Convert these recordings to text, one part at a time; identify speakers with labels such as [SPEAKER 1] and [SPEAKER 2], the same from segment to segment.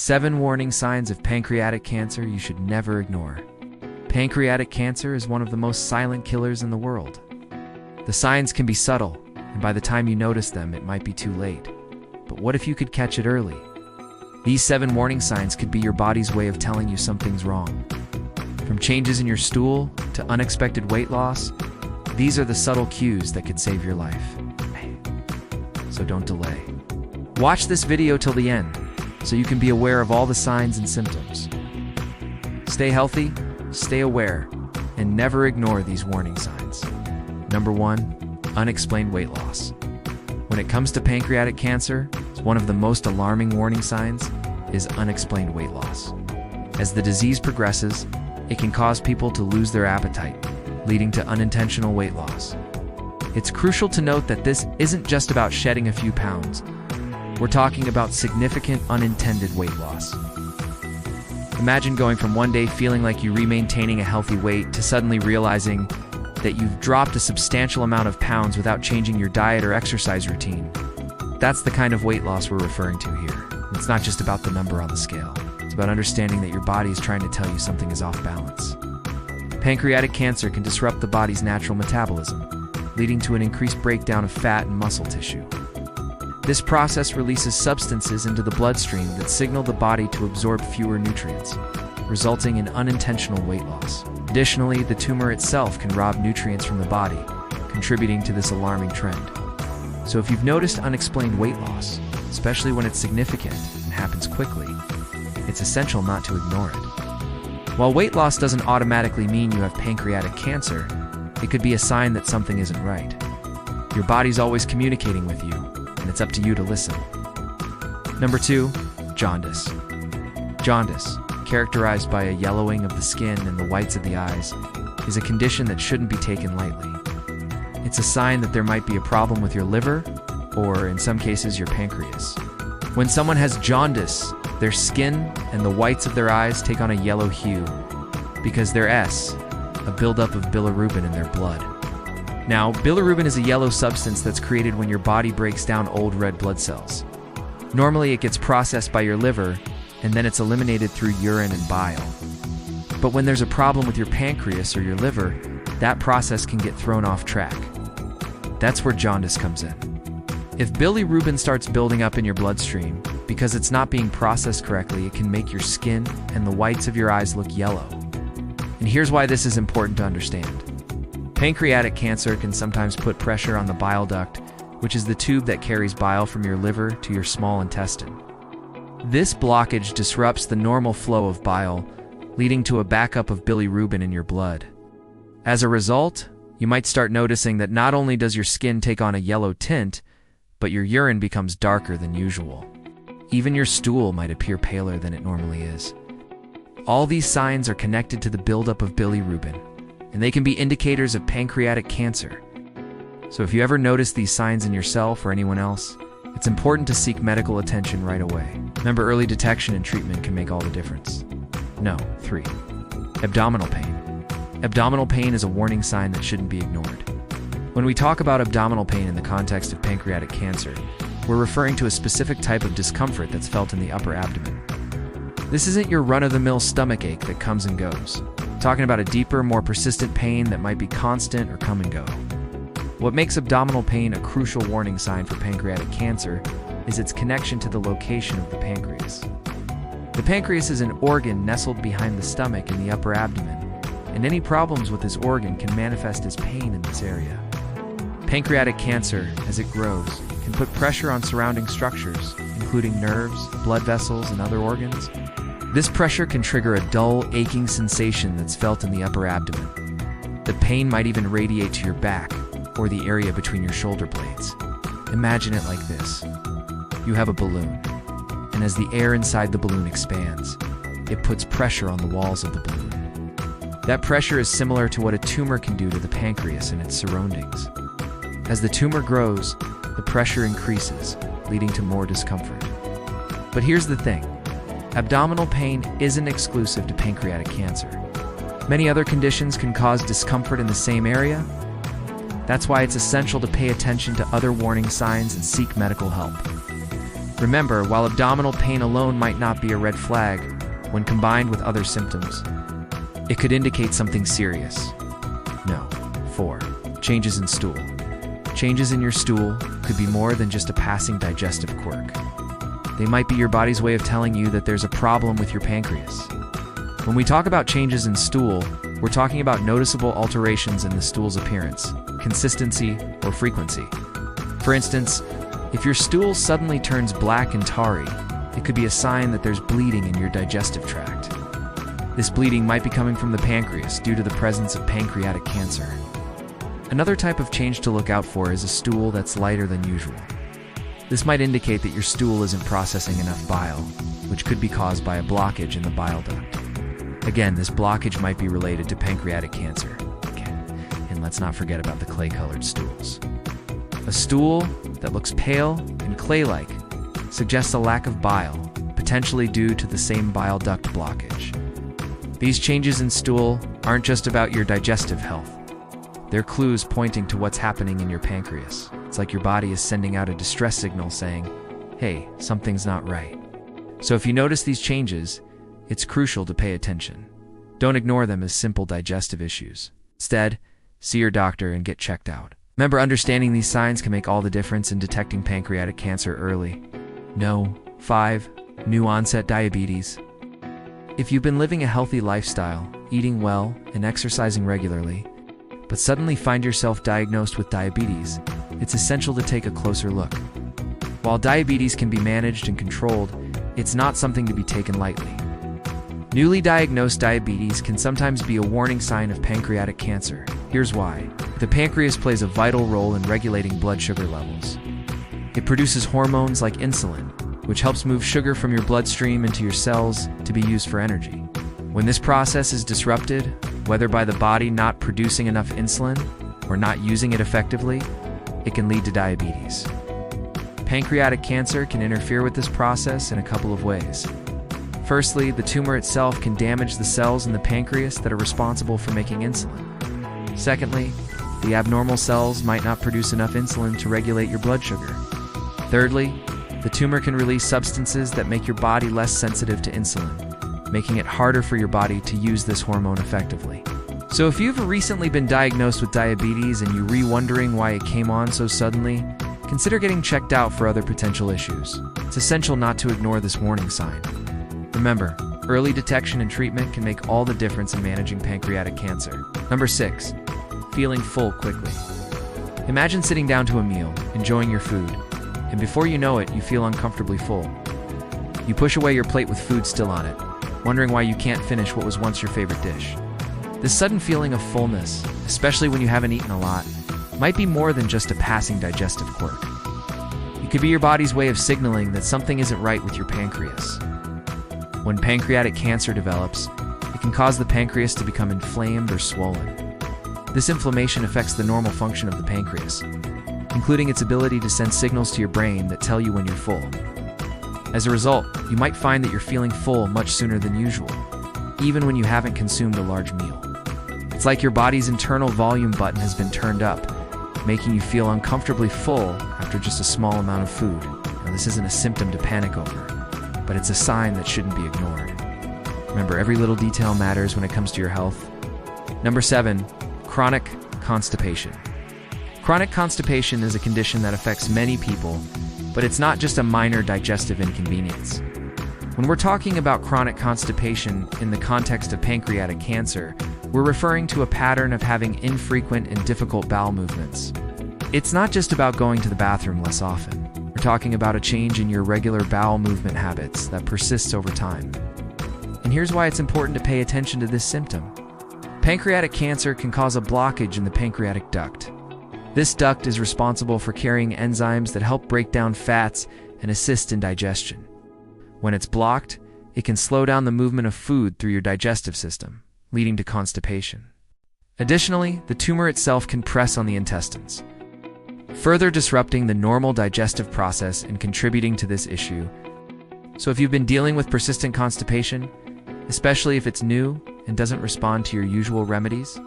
[SPEAKER 1] 7 warning signs of pancreatic cancer you should never ignore. Pancreatic cancer is one of the most silent killers in the world. The signs can be subtle, and by the time you notice them, it might be too late. But what if you could catch it early? These 7 warning signs could be your body's way of telling you something's wrong. From changes in your stool to unexpected weight loss, these are the subtle cues that could save your life. So don't delay. Watch this video till the end, so you can be aware of all the signs and symptoms. Stay healthy, stay aware, and never ignore these warning signs. Number 1, unexplained weight loss. When it comes to pancreatic cancer, one of the most alarming warning signs is unexplained weight loss. As the disease progresses, it can cause people to lose their appetite, leading to unintentional weight loss. It's crucial to note that this isn't just about shedding a few pounds. We're talking about significant unintended weight loss. Imagine going from one day feeling like you're maintaining a healthy weight to suddenly realizing that you've dropped a substantial amount of pounds without changing your diet or exercise routine. That's the kind of weight loss we're referring to here. It's not just about the number on the scale. It's about understanding that your body is trying to tell you something is off balance. Pancreatic cancer can disrupt the body's natural metabolism, leading to an increased breakdown of fat and muscle tissue. This process releases substances into the bloodstream that signal the body to absorb fewer nutrients, resulting in unintentional weight loss. Additionally, the tumor itself can rob nutrients from the body, contributing to this alarming trend. So if you've noticed unexplained weight loss, especially when it's significant and happens quickly, it's essential not to ignore it. While weight loss doesn't automatically mean you have pancreatic cancer, it could be a sign that something isn't right. Your body's always communicating with you, and it's up to you to listen. Number 2, jaundice. Jaundice, characterized by a yellowing of the skin and the whites of the eyes, is a condition that shouldn't be taken lightly. It's a sign that there might be a problem with your liver, or in some cases, your pancreas. When someone has jaundice, their skin and the whites of their eyes take on a yellow hue because there's a buildup of bilirubin in their blood. Now, bilirubin is a yellow substance that's created when your body breaks down old red blood cells. Normally, it gets processed by your liver, and then it's eliminated through urine and bile. But when there's a problem with your pancreas or your liver, that process can get thrown off track. That's where jaundice comes in. If bilirubin starts building up in your bloodstream, because it's not being processed correctly, it can make your skin and the whites of your eyes look yellow. And here's why this is important to understand. Pancreatic cancer can sometimes put pressure on the bile duct, which is the tube that carries bile from your liver to your small intestine. This blockage disrupts the normal flow of bile, leading to a backup of bilirubin in your blood. As a result, you might start noticing that not only does your skin take on a yellow tint, but your urine becomes darker than usual. Even your stool might appear paler than it normally is. All these signs are connected to the buildup of bilirubin, and they can be indicators of pancreatic cancer. So if you ever notice these signs in yourself or anyone else, it's important to seek medical attention right away. Remember, early detection and treatment can make all the difference. 3. Abdominal pain. Abdominal pain is a warning sign that shouldn't be ignored. When we talk about abdominal pain in the context of pancreatic cancer, we're referring to a specific type of discomfort that's felt in the upper abdomen. This isn't your run-of-the-mill stomach ache that comes and goes. We're talking about a deeper, more persistent pain that might be constant or come and go. What makes abdominal pain a crucial warning sign for pancreatic cancer is its connection to the location of the pancreas. The pancreas is an organ nestled behind the stomach in the upper abdomen, and any problems with this organ can manifest as pain in this area. Pancreatic cancer, as it grows, can put pressure on surrounding structures, including nerves, blood vessels, and other organs. This pressure can trigger a dull, aching sensation that's felt in the upper abdomen. The pain might even radiate to your back, or the area between your shoulder blades. Imagine it like this. You have a balloon, and as the air inside the balloon expands, it puts pressure on the walls of the balloon. That pressure is similar to what a tumor can do to the pancreas and its surroundings. As the tumor grows, the pressure increases, leading to more discomfort. But here's the thing. Abdominal pain isn't exclusive to pancreatic cancer. Many other conditions can cause discomfort in the same area. That's why it's essential to pay attention to other warning signs and seek medical help. Remember, while abdominal pain alone might not be a red flag, when combined with other symptoms, it could indicate something serious. No. 4. Changes in stool. Changes in your stool could be more than just a passing digestive quirk. They might be your body's way of telling you that there's a problem with your pancreas. When we talk about changes in stool, we're talking about noticeable alterations in the stool's appearance, consistency, or frequency. For instance, if your stool suddenly turns black and tarry, it could be a sign that there's bleeding in your digestive tract. This bleeding might be coming from the pancreas due to the presence of pancreatic cancer. Another type of change to look out for is a stool that's lighter than usual. This might indicate that your stool isn't processing enough bile, which could be caused by a blockage in the bile duct. Again, this blockage might be related to pancreatic cancer. And let's not forget about the clay-colored stools. A stool that looks pale and clay-like suggests a lack of bile, potentially due to the same bile duct blockage. These changes in stool aren't just about your digestive health. They're clues pointing to what's happening in your pancreas. It's like your body is sending out a distress signal saying, hey, something's not right. So if you notice these changes, it's crucial to pay attention. Don't ignore them as simple digestive issues. Instead, see your doctor and get checked out. Remember, understanding these signs can make all the difference in detecting pancreatic cancer early. No. 5. New-onset diabetes. If you've been living a healthy lifestyle, eating well, and exercising regularly, but suddenly find yourself diagnosed with diabetes, it's essential to take a closer look. While diabetes can be managed and controlled, it's not something to be taken lightly. Newly diagnosed diabetes can sometimes be a warning sign of pancreatic cancer. Here's why. The pancreas plays a vital role in regulating blood sugar levels. It produces hormones like insulin, which helps move sugar from your bloodstream into your cells to be used for energy. When this process is disrupted, whether by the body not producing enough insulin or not using it effectively, it can lead to diabetes. Pancreatic cancer can interfere with this process in a couple of ways. Firstly, the tumor itself can damage the cells in the pancreas that are responsible for making insulin. Secondly, the abnormal cells might not produce enough insulin to regulate your blood sugar. Thirdly, the tumor can release substances that make your body less sensitive to insulin, making it harder for your body to use this hormone effectively. So if you've recently been diagnosed with diabetes and you're wondering why it came on so suddenly, consider getting checked out for other potential issues. It's essential not to ignore this warning sign. Remember, early detection and treatment can make all the difference in managing pancreatic cancer. Number 6, feeling full quickly. Imagine sitting down to a meal, enjoying your food, and before you know it, you feel uncomfortably full. You push away your plate with food still on it, wondering why you can't finish what was once your favorite dish. This sudden feeling of fullness, especially when you haven't eaten a lot, might be more than just a passing digestive quirk. It could be your body's way of signaling that something isn't right with your pancreas. When pancreatic cancer develops, it can cause the pancreas to become inflamed or swollen. This inflammation affects the normal function of the pancreas, including its ability to send signals to your brain that tell you when you're full. As a result, you might find that you're feeling full much sooner than usual, even when you haven't consumed a large meal. It's like your body's internal volume button has been turned up, making you feel uncomfortably full after just a small amount of food. Now, this isn't a symptom to panic over, but it's a sign that shouldn't be ignored. Remember, every little detail matters when it comes to your health. Number 7, chronic constipation. Chronic constipation is a condition that affects many people, but it's not just a minor digestive inconvenience. When we're talking about chronic constipation in the context of pancreatic cancer, we're referring to a pattern of having infrequent and difficult bowel movements. It's not just about going to the bathroom less often. We're talking about a change in your regular bowel movement habits that persists over time. And here's why it's important to pay attention to this symptom. Pancreatic cancer can cause a blockage in the pancreatic duct. This duct is responsible for carrying enzymes that help break down fats and assist in digestion. When it's blocked, it can slow down the movement of food through your digestive system, leading to constipation. Additionally, the tumor itself can press on the intestines, further disrupting the normal digestive process and contributing to this issue. So if you've been dealing with persistent constipation, especially if it's new and doesn't respond to your usual remedies,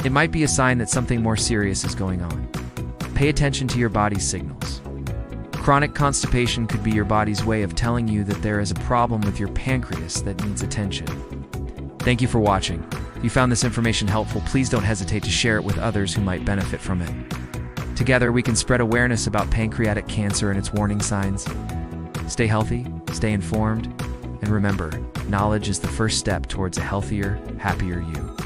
[SPEAKER 1] it might be a sign that something more serious is going on. Pay attention to your body's signals. Chronic constipation could be your body's way of telling you that there is a problem with your pancreas that needs attention. Thank you for watching. If you found this information helpful, please don't hesitate to share it with others who might benefit from it. Together, we can spread awareness about pancreatic cancer and its warning signs. Stay healthy, stay informed, and remember, knowledge is the first step towards a healthier, happier you.